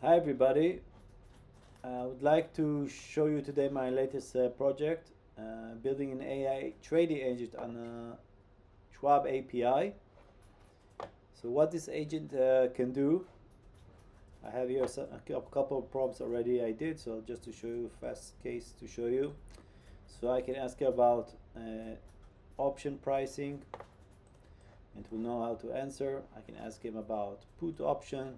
Hi everybody, I would like to show you today my latest project, building an AI trading agent on a Schwab API. So what this agent can do, I have here a couple of prompts already I did, so just to show you, fast case to show you. So I can ask about option pricing and it will know how to answer. I can ask him about put option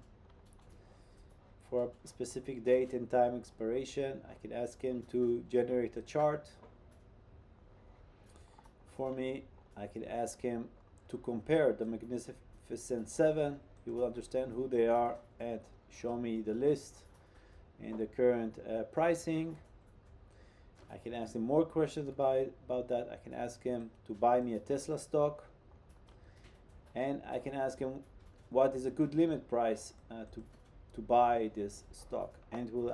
for a specific date and time expiration. I can ask him to generate a chart for me. I can ask him to compare the Magnificent Seven. He will understand who they are and show me the list and the current pricing. I can ask him more questions about that. I can ask him to buy me a Tesla stock, and I can ask him what is a good limit price to buy this stock, and we'll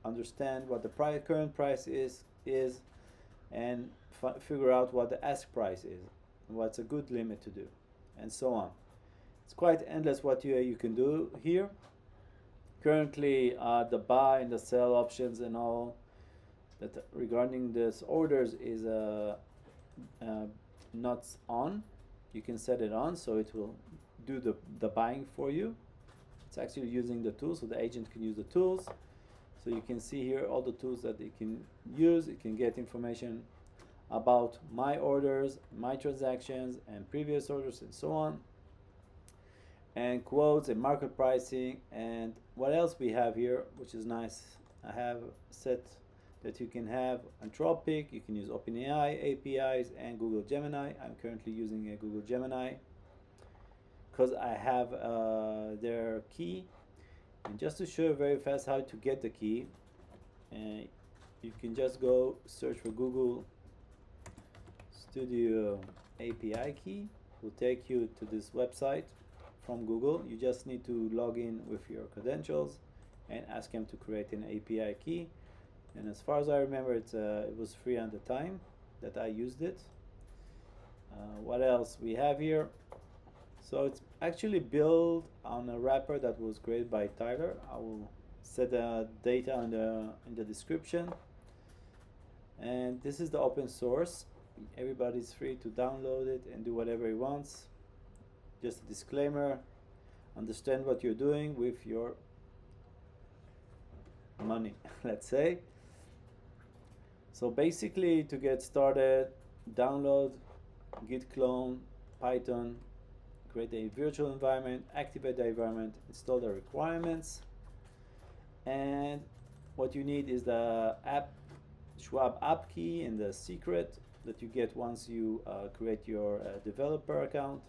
understand what the current price is and figure out what the ask price is and what's a good limit to do, and so on. It's quite endless what you can do here. Currently the buy and the sell options and all that regarding this orders is not on. You can set it on so it will do the buying for you. It's actually using the tools, so the agent can use the tools. So you can see here all the tools that it can use. It can get information about my orders, my transactions, and previous orders, and so on. And quotes and market pricing. And what else we have here, which is nice, I have set that you can have Anthropic, you can use OpenAI APIs, and Google Gemini. I'm currently using a Google Gemini because I have their key. And just to show you very fast how to get the key, you can just go search for Google Studio API key. It will take you to this website from Google. You just need to log in with your credentials and ask them to create an API key. And as far as I remember, it was free at the time that I used it. What else we have here? So it's actually built on a wrapper that was created by Tyler. I will set the data in the description. And this is the open source. Everybody's free to download it and do whatever he wants. Just a disclaimer, understand what you're doing with your money, let's say. So basically, to get started, download git clone Python, create a virtual environment, activate the environment, install the requirements, and what you need is the Schwab app key and the secret that you get once you create your developer account.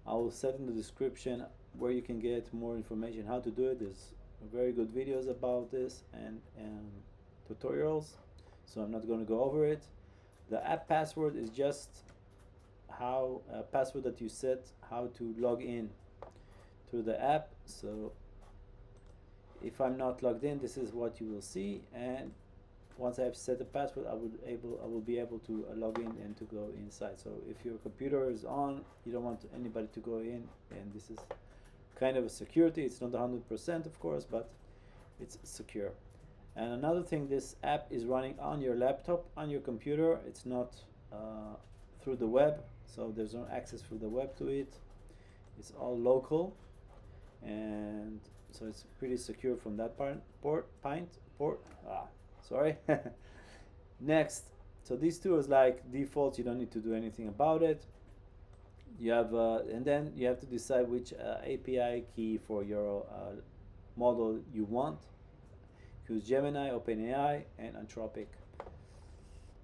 I will set in the description where you can get more information how to do it. There's very good videos about this and tutorials, so I'm not going to go over it. The app password is just how a password that you set how to log in to the app. So if I'm not logged in, this is what you will see, and once I have set the password, I will be able to log in and to go inside. So if your computer is on, you don't want anybody to go in, and this is kind of a security. It's not 100% of course, but it's secure. And another thing, this app is running on your laptop, on your computer. It's not through the web, so there's no access through the web to it. It's all local, and so it's pretty secure from that sorry. Next, so these two is like default. You don't need to do anything about it. You have and then you have to decide which API key for your model you want. Use Gemini, OpenAI, and Anthropic.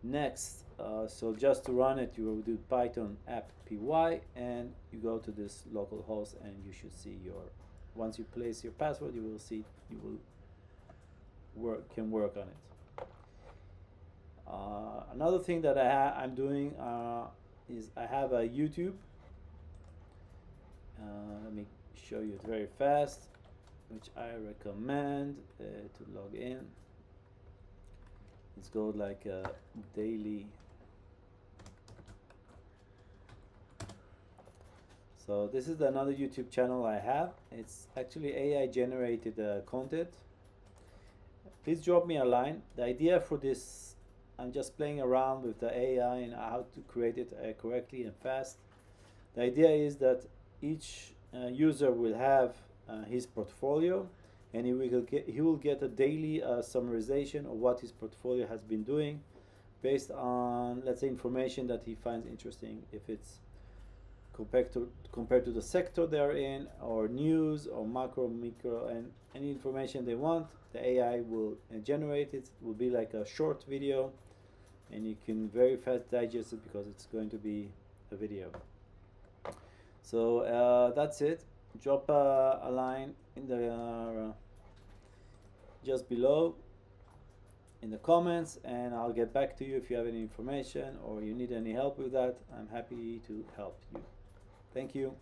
Next, so just to run it, you will do Python app py, and you go to this local host, and you should see your. Once you place your password, you will see you will can work on it. Another thing that I'm doing is I have a YouTube. Let me show you it very fast, which I recommend to log in. It's called like a daily So this is another YouTube channel I have. It's actually AI generated content. Please drop me a line. The idea for this, I'm just playing around with the AI and how to create it correctly and fast. The idea is that each user will have his portfolio, and he will get a daily summarization of what his portfolio has been doing based on, let's say, information that he finds interesting. If it's compared to the sector they're in, or news, or macro, micro, and any information they want, the AI will generate it. It will be like a short video, and you can very fast digest it because it's going to be a video. So that's it. Drop a line in the just below in the comments, and I'll get back to you if you have any information or you need any help with that. I'm happy to help you. Thank you.